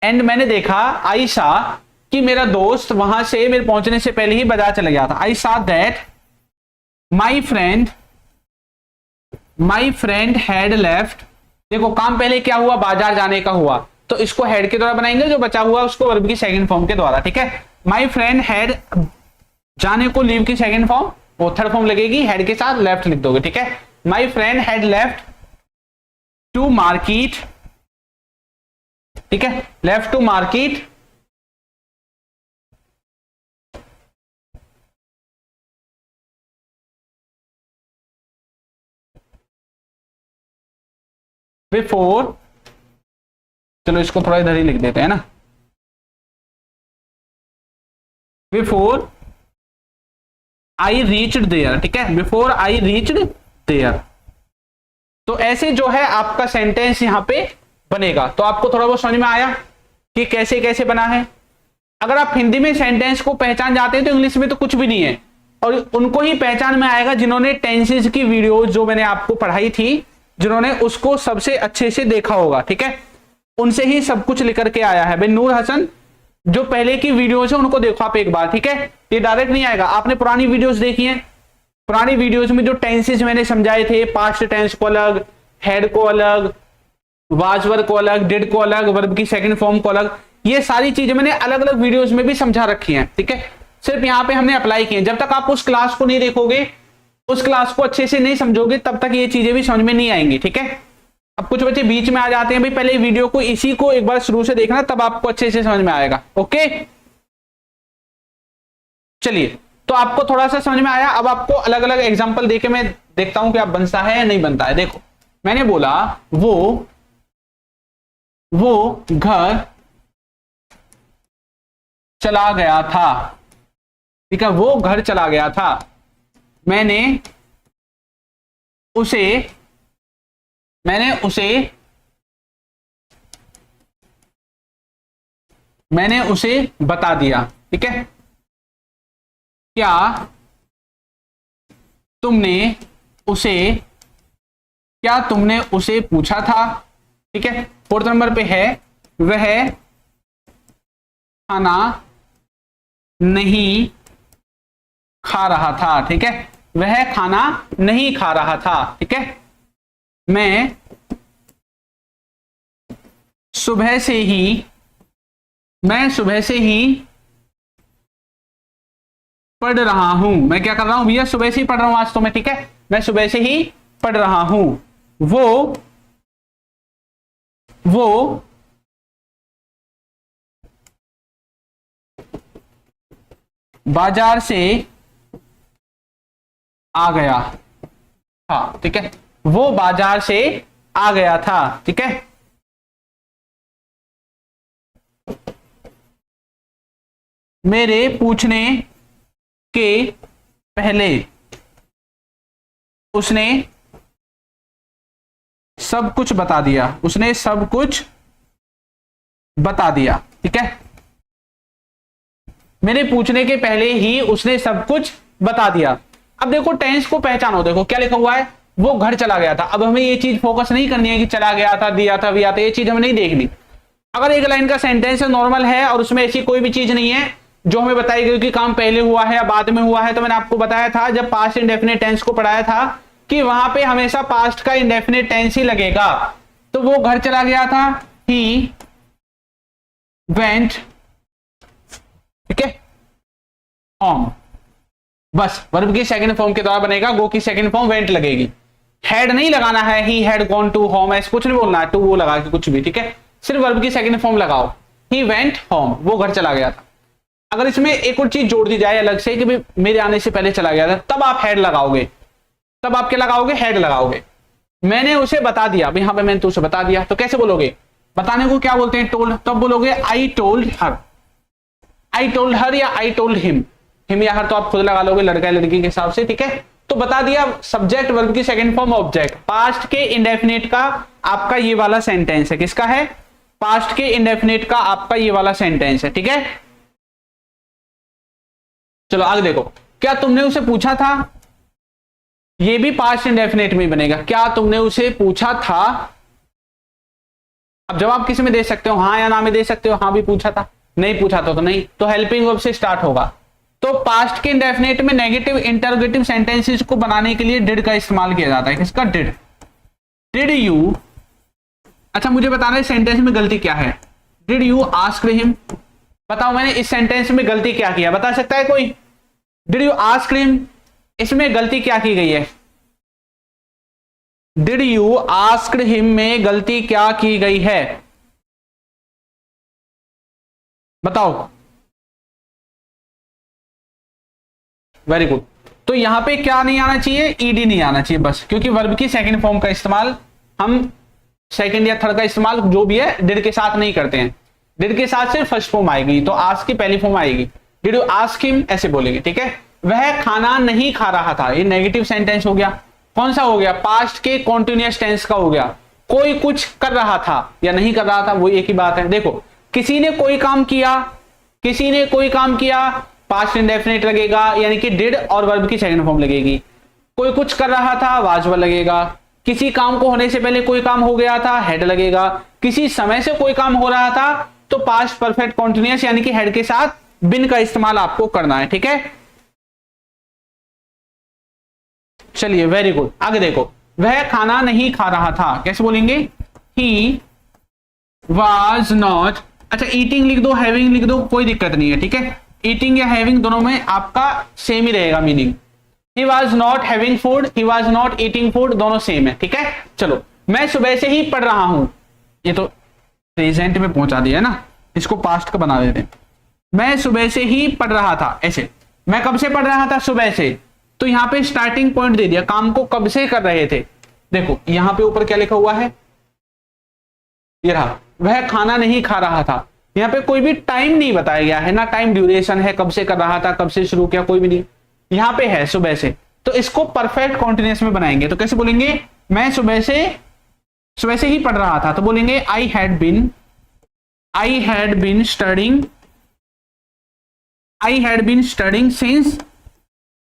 एंड मैंने देखा, आई सा, कि मेरा दोस्त वहां से मेरे पहुंचने से पहले ही बाजार चला गया था। आई सा that my friend had left. देखो काम पहले क्या हुआ, बाजार जाने का हुआ, तो इसको हैड के द्वारा बनाएंगे, जो बचा हुआ उसको वर्ब की सेकंड फॉर्म के द्वारा, ठीक है। माई फ्रेंड हैड, जाने को लीव की सेकंड फॉर्म, वो थर्ड फॉर्म लगेगी, हैड के साथ लेफ्ट लिख दोगे, ठीक है। My friend had left to market, ठीक है, लेफ्ट टू मार्केट, बिफोर, चलो इसको थोड़ा इधर ही लिख देते हैं ना, बिफोर आई रीच्ड देयर, ठीक है, बिफोर आई रीच्ड देयर। तो ऐसे जो है आपका सेंटेंस यहां पे बनेगा। तो आपको थोड़ा बहुत समझ में आया कि कैसे कैसे बना है। अगर आप हिंदी में सेंटेंस को पहचान जाते हैं तो इंग्लिश में तो कुछ भी नहीं है, और उनको ही पहचान में आएगा जिन्होंने टेंसेस की वीडियोस जो मैंने आपको पढ़ाई थी, जिन्होंने उसको सबसे अच्छे से देखा होगा, ठीक है, उनसे ही सब कुछ लिख करके आया है। भाई नूर हसन, जो पहले की वीडियोस है उनको देखो आप एक बार, ठीक है, ये डायरेक्ट नहीं आएगा। आपने पुरानी वीडियोस देखी हैं, पुरानी वीडियोस में जो टेंसेस मैंने समझाए थे, पास्ट टेंस को अलग, हेड को अलग, वाज वर्ब को अलग, डिड को अलग, वर्ब की सेकंड फॉर्म को अलग, ये सारी चीजें मैंने अलग अलग वीडियोस में भी समझा रखी हैं, ठीक है, सिर्फ यहाँ पे हमने अप्लाई किए। जब तक आप उस क्लास को नहीं देखोगे, उस क्लास को अच्छे से नहीं समझोगे, तब तक ये चीजें भी समझ में नहीं आएंगी, ठीक है। अब कुछ बच्चे बीच में आ जाते हैं, भाई पहले वीडियो को इसी को एक बार शुरू से देखना, तब आपको अच्छे से समझ में आएगा, ओके। चलिए, तो आपको थोड़ा सा समझ में आया। अब आपको अलग अलग एग्जांपल देके मैं देखता हूं कि आप बनता है या नहीं बनता है। देखो मैंने बोला वो घर चला गया था, ठीक है, वो घर चला गया था। मैंने उसे बता दिया, ठीक है। क्या तुमने उसे पूछा था, ठीक है। 4th नंबर पे है, वह खाना नहीं खा रहा था, ठीक है, वह खाना नहीं खा रहा था, ठीक है। मैं सुबह से ही पढ़ रहा हूं। मैं क्या कर रहा हूं भैया, सुबह से ही पढ़ रहा हूं आज तो मैं, ठीक है, मैं सुबह से ही पढ़ रहा हूं। वो बाजार से आ गया, हाँ ठीक है, वो बाजार से आ गया था। ठीक है, मेरे पूछने के पहले उसने सब कुछ बता दिया। उसने सब कुछ बता दिया। ठीक है, मेरे पूछने के पहले ही उसने सब कुछ बता दिया। अब देखो टेंस को पहचानो, देखो क्या लिखा हुआ है, वो घर चला गया था। अब हमें ये चीज फोकस नहीं करनी है कि चला गया था, दिया था, भी आता, ये चीज हमें नहीं देखनी। अगर एक लाइन का सेंटेंस नॉर्मल है और उसमें ऐसी कोई भी चीज नहीं है जो हमें बताई गई कि काम पहले हुआ है या बाद में हुआ है, तो मैंने आपको बताया था जब पास्ट इंडेफिनिट टेंस को पढ़ाया था कि वहां पे हमेशा पास्ट का इंडेफिनिट टेंस ही लगेगा। तो वो घर चला गया था, ही वेंट, ठीक है, होम। बस वर्ब की सेकंड फॉर्म के द्वारा बनेगा, गो की सेकंड फॉर्म वेंट लगेगी। हैड नहीं लगाना है, he had gone to home, ऐसे कुछ नहीं बोलना है, टू वो लगा के कुछ भी। ठीक है, सिर्फ वर्ब की सेकंड फॉर्म लगाओ, ही वेंट होम, वो घर चला गया था। अगर इसमें एक और चीज जोड़ दी जाए अलग से कि भाई मेरे आने से पहले चला गया था, तब आप हैड लगाओगे, तब आप क्या लगाओगे, हैड लगाओगे। मैंने उसे बता दिया, भाई हाँ भाई मैंने तो उसे बता दिया, तो कैसे बोलोगे, बताने को क्या बोलते हैं, टोल्ड। तब बोलोगे I told her, I told her या आई टोल्ड हिम। हिम या हर तो आप खुद लगा लोगे लड़का या लड़की के हिसाब से। ठीक है, तो बता दिया, सब्जेक्ट वर्ब की सेकंड फॉर्म ऑब्जेक्ट, पास्ट के इंडेफिनिट का आपका ये वाला सेंटेंस है। किसका है, पास्ट के इंडेफिनिट का आपका ये वाला सेंटेंस है। ठीक है, चलो आगे देखो, क्या तुमने उसे पूछा था, ये भी पास्ट इंडेफिनिट में बनेगा। क्या तुमने उसे पूछा था, अब जवाब किसी में दे सकते हो, हाँ या ना में दे सकते हो, हाँ भी पूछा था, नहीं पूछा तो नहीं, तो हेल्पिंग वर्ब से स्टार्ट होगा। तो पास्ट के इंडेफिनिट में नेगेटिव इंटरोगेटिव सेंटेंसेस को बनाने के लिए डिड का इस्तेमाल किया जाता है। किसका, डिड। डिड यू, अच्छा मुझे बताना है सेंटेंस में गलती क्या है। डिड यू आस्क हिम, बताओ मैंने इस सेंटेंस में गलती क्या किया, बता सकता है कोई। डिड यू आस्क हिम, इसमें गलती क्या की गई है, डिड यू आस्क्ड हिम में गलती क्या की गई है, बताओ। Very good. तो यहां पे क्या नहीं आना चाहिए, ईडी नहीं आना चाहिए बस, क्योंकि वर्ब की सेकंड फॉर्म का इस्तेमाल हम सेकंड या थर्ड का इस्तेमाल जो भी है डिड के साथ नहीं करते हैं। डिड के साथ सिर्फ फर्स्ट फॉर्म आएगी, तो आस्क की पहली फॉर्म आएगी। डिड यू आस्क हिम ऐसे बोलेंगे। ठीक है, वह खाना नहीं खा रहा था, ये नेगेटिव सेंटेंस हो गया। कौन सा हो गया, पास्ट के कॉन्टिन्यूअस टेंस का हो गया। कोई कुछ कर रहा था या नहीं कर रहा था, वो एक ही बात है। देखो किसी ने कोई काम किया, किसी ने कोई काम किया, पास्ट इंडेफिनिट लगेगा, यानी कि डिड और वर्ब की सेकंड फॉर्म लगेगी। कोई कुछ कर रहा था, वाज वर्ब लगेगा। किसी काम को होने से पहले कोई काम हो गया था, हेड लगेगा। किसी समय से कोई काम हो रहा था, तो पास्ट परफेक्ट कॉन्टिन्यूअस यानी कि हेड के साथ बिन का इस्तेमाल आपको करना है। ठीक है, चलिए वेरी गुड। आगे देखो, वह खाना नहीं खा रहा था, कैसे बोलेंगे, ही वाज नॉट, अच्छा ईटिंग लिख दो, हैविंग लिख दो, कोई दिक्कत नहीं है। ठीक है, ईटिंग या हैविंग दोनों में आपका सेम ही रहेगा meaning. He was not having food, he was not eating food, दोनों सेम है। ठीक है, चलो मैं सुबह से ही पढ़ रहा हूं, ये तो प्रेजेंट में पहुंचा दिया है ना, इसको पास्ट का बना देते हैं। मैं सुबह से ही पढ़ रहा था, ऐसे मैं कब से पढ़ रहा था, सुबह से। तो यहां पे स्टार्टिंग पॉइंट दे दिया, काम को कब से कर रहे थे। देखो यहां पे ऊपर क्या लिखा हुआ है, ये रहा, वह खाना नहीं खा रहा था। यहां पे कोई भी टाइम नहीं बताया गया है ना, टाइम ड्यूरेशन है, कब से कर रहा था, कब से शुरू किया, कोई भी नहीं। यहां पे है सुबह से, तो इसको परफेक्ट कॉन्टिन्यूअस में बनाएंगे। तो कैसे बोलेंगे, मैं सुबह से ही पढ़ रहा था, तो बोलेंगे I had been studying since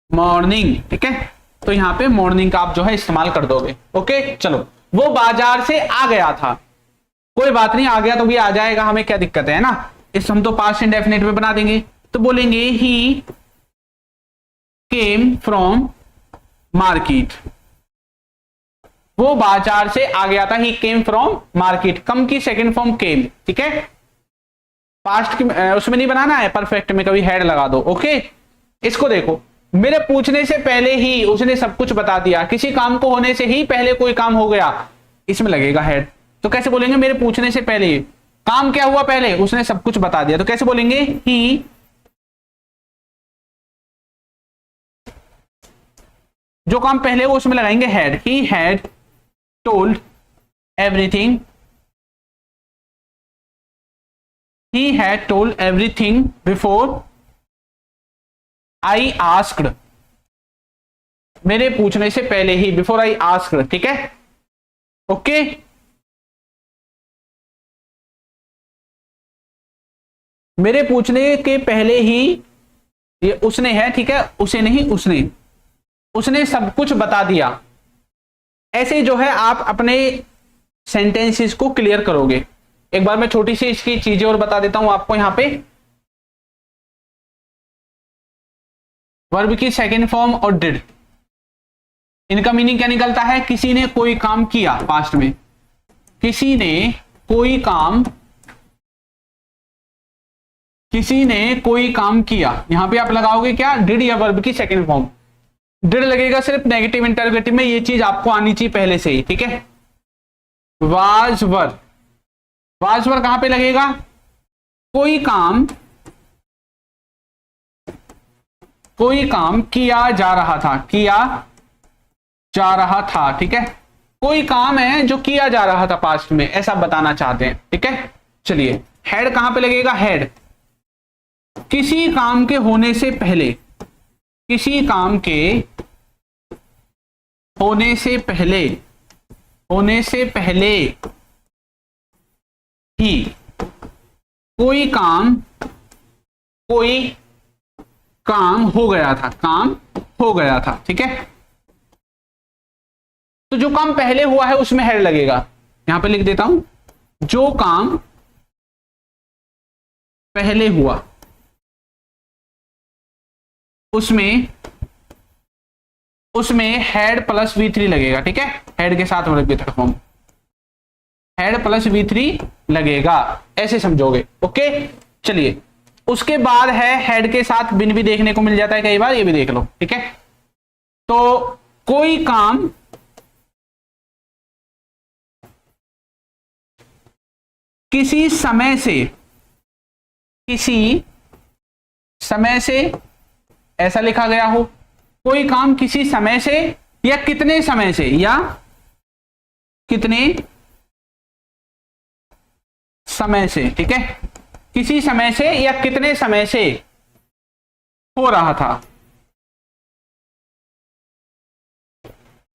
morning. ठीक है, तो यहां पे मॉर्निंग का आप जो है इस्तेमाल कर दोगे। ओके, चलो वो बाजार से आ गया था, कोई बात नहीं, आ गया तो भी आ जाएगा, हमें क्या दिक्कत है ना, इस हम तो पास्ट इंडेफिनिट में बना देंगे। तो बोलेंगे ही केम फ्रॉम मार्केट, वो बाजार से आ गया था, ही केम फ्रॉम मार्केट, कम की सेकंड फॉर्म केम। ठीक है, पास्ट की उसमें नहीं बनाना है, परफेक्ट में कभी हेड लगा दो। ओके, इसको देखो, मेरे पूछने से पहले ही उसने सब कुछ बता दिया, किसी काम को होने से ही पहले कोई काम हो गया, इसमें लगेगा हेड। तो कैसे बोलेंगे, मेरे पूछने से पहले काम क्या हुआ, पहले उसने सब कुछ बता दिया, तो कैसे बोलेंगे, ही, जो काम पहले वो उसमें लगाएंगे head, he had told everything, he had told everything before I asked, मेरे पूछने से पहले ही, बिफोर आई आस्क्ड, ठीक है, ओके। मेरे पूछने के पहले ही, ये उसने है, ठीक है, उसे नहीं, उसने सब कुछ बता दिया। ऐसे जो है आप अपने सेंटेंसेस को क्लियर करोगे। एक बार मैं छोटी सी इसकी चीजें और बता देता हूं आपको। यहां पे वर्ब की सेकेंड फॉर्म और डिड, इनका मीनिंग क्या निकलता है? किसी ने कोई काम किया, पास्ट में किसी ने कोई काम किया। यहां पे आप लगाओगे क्या? डिड या वर्ब की सेकेंड फॉर्म। डिड लगेगा सिर्फ नेगेटिव इंटरोगेटिव में, ये चीज आपको आनी चाहिए पहले से ही, ठीक है। वाज वर कहां पे लगेगा? कोई काम किया जा रहा था, ठीक है। कोई काम है जो किया जा रहा था पास्ट में, ऐसा बताना चाहते हैं, ठीक है। चलिए, हेड कहां पे लगेगा? हेड किसी काम के होने से पहले, किसी काम के होने से पहले ही कोई काम हो गया था, ठीक है। तो जो काम पहले हुआ है उसमें हेड लगेगा। यहां पे लिख देता हूं, जो काम पहले हुआ उसमें हेड प्लस V3 लगेगा, ठीक है। हेड के साथ वर्ब की third form, head plus V3 लगेगा, ऐसे समझोगे, ओके। चलिए, उसके बाद है हेड के साथ बिन भी देखने को मिल जाता है कई बार, ये भी देख लो, ठीक है। तो कोई काम किसी समय से ऐसा लिखा गया हो, कोई काम किसी समय से या कितने समय से, या कितने समय से, ठीक है। किसी समय से या कितने समय से हो रहा था,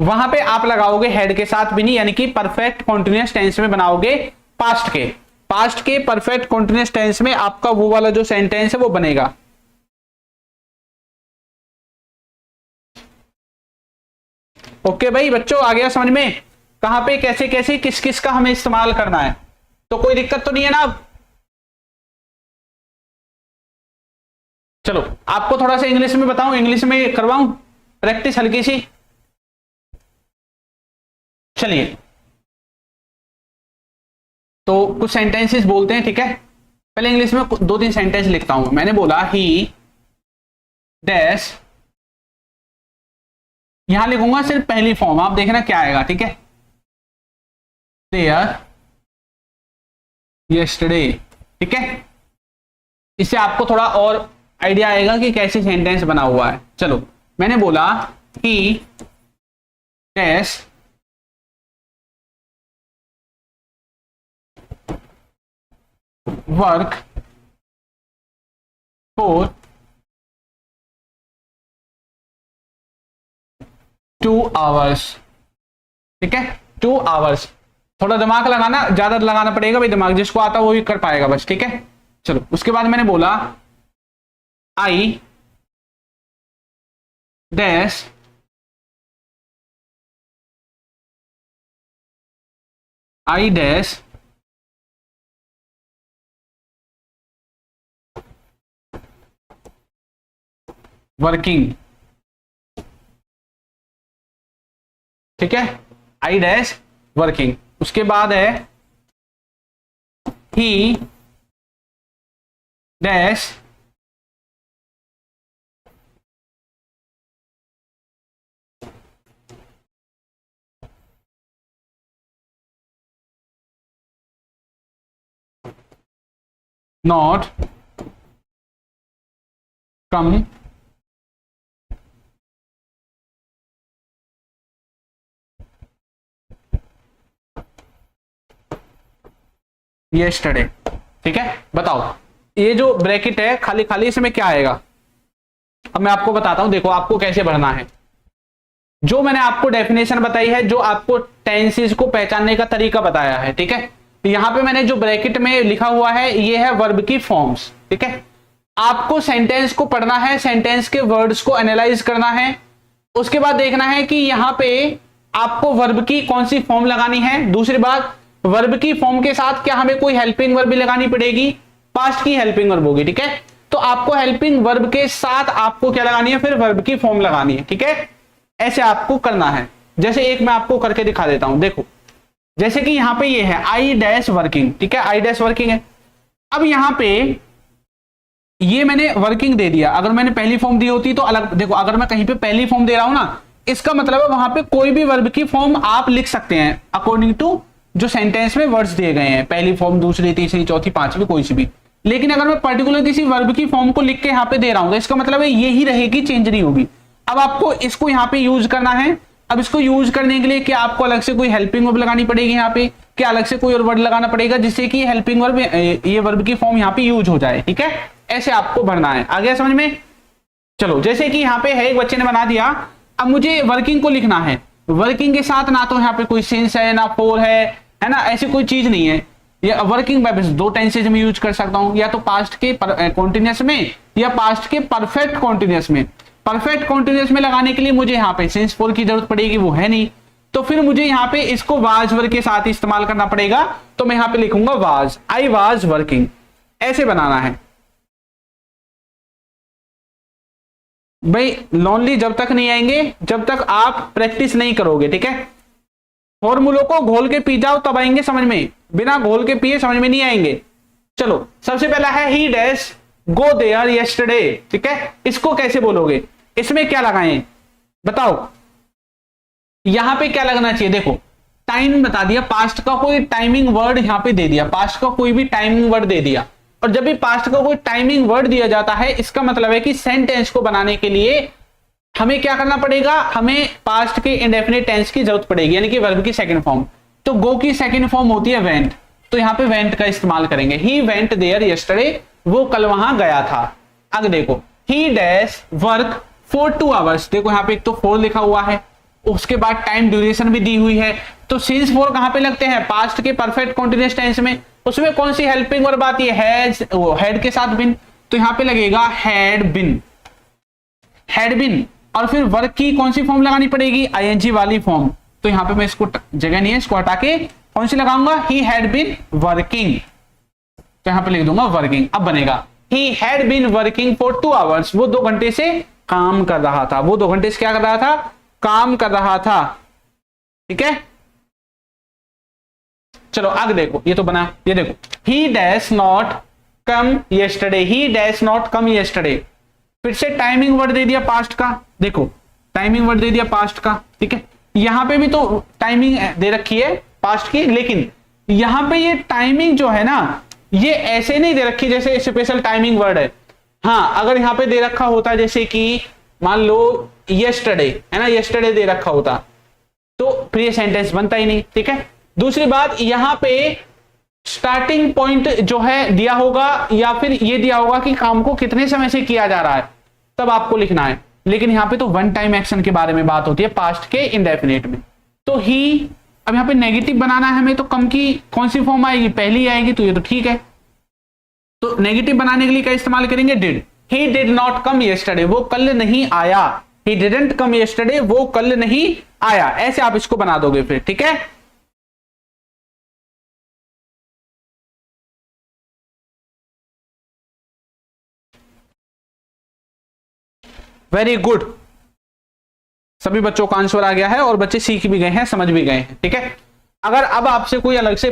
वहां पे आप लगाओगे हेड के साथ भी नहीं, यानी कि परफेक्ट कॉन्टिन्यूअस टेंस में बनाओगे। पास्ट के परफेक्ट कॉन्टिन्यूअस टेंस में आपका वो वाला जो सेंटेंस है वो बनेगा। ओके भाई बच्चों, आ गया समझ में कहां पे कैसे कैसे किस किस का हमें इस्तेमाल करना है? तो कोई दिक्कत तो नहीं है ना? अब चलो, आपको थोड़ा सा इंग्लिश में बताऊं, इंग्लिश में करवाऊं प्रैक्टिस हल्की सी। चलिए, तो कुछ सेंटेंसेस बोलते हैं, ठीक है। पहले इंग्लिश में 2-3 सेंटेंस लिखता हूं। मैंने बोला ही डैश, यहां लिखूंगा सिर्फ पहली फॉर्म, आप देखना क्या आएगा, ठीक है। देयर यस्टरडे, ठीक है। इससे आपको थोड़ा और आइडिया आएगा कि कैसे सेंटेंस बना हुआ है। चलो, मैंने बोला ही डैश वर्क फॉर 2 hours, ठीक है। 2 hours, थोड़ा दिमाग लगाना, ज्यादा लगाना पड़ेगा भाई दिमाग, जिसको आता वो भी कर पाएगा बस, ठीक है। चलो, उसके बाद मैंने बोला आई डैश वर्किंग, ठीक है। आई डैश वर्किंग, उसके बाद है he dash not come yesterday। ठीक है, बताओ ये जो ब्रैकेट है खाली खाली, इसमें क्या आएगा? अब मैं आपको बताता हूं, देखो आपको कैसे भरना है। जो मैंने आपको डेफिनेशन बताई है, जो आपको टेंसेस को पहचानने का तरीका बताया है, ठीक है, यहां पे मैंने जो ब्रैकेट में लिखा हुआ है ये है वर्ब की फॉर्म्स। ठीक है, आपको सेंटेंस को पढ़ना है, सेंटेंस के वर्ड्स को एनालाइज करना है, उसके बाद देखना है कि यहां पे आपको वर्ब की कौन सी फॉर्म लगानी है। दूसरी बात, वर्ब की फॉर्म के साथ क्या हमें कोई हेल्पिंग वर्ब भी लगानी पड़ेगी? पास्ट की हेल्पिंग वर्ब होगी। ठीक है, तो आपको हेल्पिंग वर्ब के साथ आपको क्या लगानी है? फिर वर्ब की फॉर्म लगानी है। ठीक है, ऐसे आपको करना है। जैसे एक मैं आपको करके दिखा देता हूं, देखो जैसे कि यहां पे ये है आई डैश वर्किंग। ठीक है, आई डैश वर्किंग है। अब यहां पे ये मैंने वर्किंग दे दिया, अगर मैंने पहली फॉर्म दी होती तो अलग। देखो अगर मैं कहीं पे पहली फॉर्म दे रहा हूं ना, इसका मतलब है वहां पे कोई भी वर्ब की फॉर्म आप लिख सकते हैं अकॉर्डिंग टू जो सेंटेंस में वर्ड्स दिए गए हैं, पहली फॉर्म, दूसरी, तीसरी, चौथी, पांचवी, कोई सी भी। लेकिन अगर मैं पर्टिकुलर किसी वर्ब की फॉर्म को लिख के यहाँ पे दे रहा हूं तो इसका मतलब है ये ही रहेगी, चेंज नहीं होगी। अब आपको इसको यहाँ पे यूज करना है। अब इसको यूज करने के लिए क्या आपको अलग से कोई हेल्पिंग वर्ब लगानी पड़ेगी? यहाँ पे क्या अलग से कोई और वर्ड लगाना पड़ेगा जिससे कि हेल्पिंग वर्ब, ये वर्ब की फॉर्म यहाँ पे यूज हो जाए? ठीक है, ऐसे आपको भरना है। आ गया समझ में? चलो, जैसे कि यहाँ पे है, एक बच्चे ने बना दिया, अब मुझे वर्किंग को लिखना है। वर्किंग के साथ ना तो यहाँ पे कोई सेंस है ना फोर है ना, ऐसी कोई चीज नहीं है। या वर्किंग मैं दो टेंसेज में यूज कर सकता हूं, या तो पास्ट के कॉन्टिन्यूअस में या पास्ट के परफेक्ट कॉन्टिन्यूअस में। परफेक्ट कॉन्टिन्यूअस में लगाने के लिए मुझे यहाँ पे सेंस फोर की जरूरत पड़ेगी, वो है नहीं, तो फिर मुझे यहाँ पे इसको वाज वर्ब के साथ इस्तेमाल करना पड़ेगा। तो मैं यहाँ पे लिखूंगा वाज, आई वाज वर्किंग, ऐसे बनाना है। भाई लॉन्ली जब तक नहीं आएंगे जब तक आप प्रैक्टिस नहीं करोगे। ठीक है, फॉर्मूलों को घोल के पी जाओ तब आएंगे समझ में, बिना घोल के पिए समझ में नहीं आएंगे। चलो, सबसे पहला है he dash go there yesterday. ठीक है, इसको कैसे बोलोगे? इसमें क्या लगाएं बताओ? यहां पे क्या लगना चाहिए? देखो टाइम बता दिया, पास्ट का कोई टाइमिंग वर्ड यहां पे दे दिया, पास्ट का कोई भी टाइमिंग वर्ड दे दिया। और जब भी पास्ट का कोई टाइमिंग वर्ड दिया जाता है, इसका मतलब है कि सेंटेंस को बनाने के लिए हमें क्या करना पड़ेगा? हमें पास्ट के इंडेफिनिट टेंस की जरूरत पड़ेगी, यानी कि वर्ब की सेकंड फॉर्म। तो गो की सेकंड फॉर्म होती है वेंट, तो यहां पे वेंट का इस्तेमाल करेंगे। ही वेंट देयर यस्टरडे, वो कल वहां गया था। अब देखो ही डैश वर्क फॉर 2 आवर्स, देखो यहाँ पे एक तो 4 लिखा हुआ है, उसके बाद टाइम ड्यूरेशन भी दी हुई है। तो सिंस 4 कहां पे लगते हैं? पास्ट के परफेक्ट कॉन्टिन्यूअस टेंस में। उसमें कौन सी हेल्पिंग वर्ब आती है? हैज, वो हेड के साथ बिन, तो यहां पे लगेगा हैड बिन, हैड बिन। और फिर वर्क की कौन सी फॉर्म लगानी पड़ेगी? आईएनजी वाली फॉर्म। तो यहां पे मैं इसको जगह नहीं है, इसको हटा के कौन सी लगाऊंगा? ही हैड बीन वर्किंग, तो यहां पे लिख दूंगा वर्किंग। अब बनेगा he had been working for 2 hours, वो 2 घंटे से काम कर रहा था। वो 2 घंटे से क्या कर रहा था? काम कर रहा था। ठीक है, चलो आगे देखो, ये तो बना, ये देखो ही dash not come yesterday, he dash not come yesterday. फिर से टाइमिंग वर्ड दे दिया पास्ट का, देखो टाइमिंग वर्ड दे दिया पास्ट का। ठीक है, यहां पे भी तो टाइमिंग दे रखी है पास्ट की, लेकिन यहां पे ये टाइमिंग जो है ना, ये ऐसे नहीं दे रखी जैसे स्पेशल टाइमिंग वर्ड है। हाँ, अगर यहां पे दे रखा होता जैसे कि मान लो यस्टरडे है ना, यस्टरडे दे रखा होता तो फिर ये सेंटेंस बनता ही नहीं। ठीक है, दूसरी बात, यहां पे स्टार्टिंग पॉइंट जो है दिया होगा, या फिर ये दिया होगा कि काम को कितने समय से किया जा रहा है, तब आपको लिखना है। लेकिन यहां पे तो वन टाइम एक्शन के बारे में बात होती है पास्ट के इंडेफिनिट में। तो ही, अब यहां पे नेगेटिव बनाना है हमें, तो कम की कौन सी फॉर्म आएगी? पहली आएगी, तो ये तो ठीक है। तो नेगेटिव बनाने के लिए क्या इस्तेमाल करेंगे? Did. He did not come yesterday, वो कल नहीं आया। ही डिडंट कम यस्टरडे, वो कल नहीं आया। ऐसे आप इसको बना दोगे फिर। ठीक है, वेरी गुड, सभी बच्चों का आंसर आ गया है और बच्चे सीख भी गए हैं, समझ भी गए हैं। ठीक है, अगर अब आपसे कोई अलग से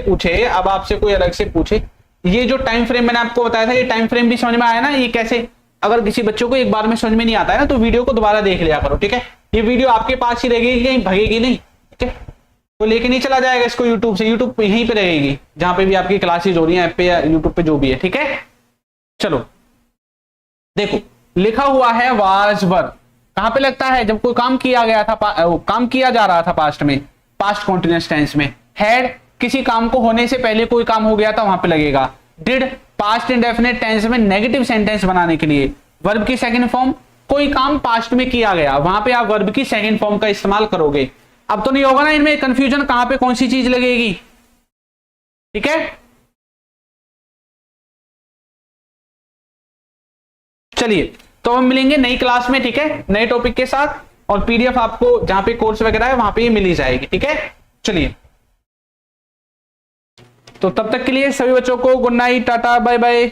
पूछे, ये जो टाइम फ्रेम मैंने आपको बताया था, ये टाइम फ्रेम भी समझ में आया ना? ये कैसे, अगर किसी बच्चों को एक बार में समझ में नहीं आता है ना, तो वीडियो को दोबारा देख लिया करो। ठीक है, ये वीडियो आपके पास ही रहेगी, कहीं भगेगी नहीं। ठीक है, तो लेके नहीं चला जाएगा इसको यूट्यूब से, यूट्यूब यहीं पे रहेगी जहां पे भी आपकी क्लासेज हो रही है, ऐप पे या यूट्यूब पे जो भी है। ठीक है, चलो देखो लिखा हुआ है वाज वर, कहां पे लगता है? जब कोई काम किया गया था, काम किया जा रहा था पास्ट में, पास्ट कॉन्टिन्यूअस टेंस में। हैड किसी काम को होने से पहले कोई काम हो गया था वहां पे लगेगा। डिड पास्ट इंडेफिनिट टेंस में नेगेटिव सेंटेंस बनाने के लिए वर्ब की सेकंड फॉर्म, कोई काम पास्ट में किया गया वहां पे आप वर्ब की सेकंड फॉर्म का इस्तेमाल करोगे। अब तो नहीं होगा ना इनमें कंफ्यूजन कहां पे कौन सी चीज लगेगी, ठीक है। चलिए तो हम मिलेंगे नई क्लास में, ठीक है, नए टॉपिक के साथ, और पीडीएफ आपको जहां पे कोर्स वगैरह है वहां पे मिल ही जाएगी, ठीक है। चलिए तो तब तक के लिए सभी बच्चों को good night, tata, bye bye.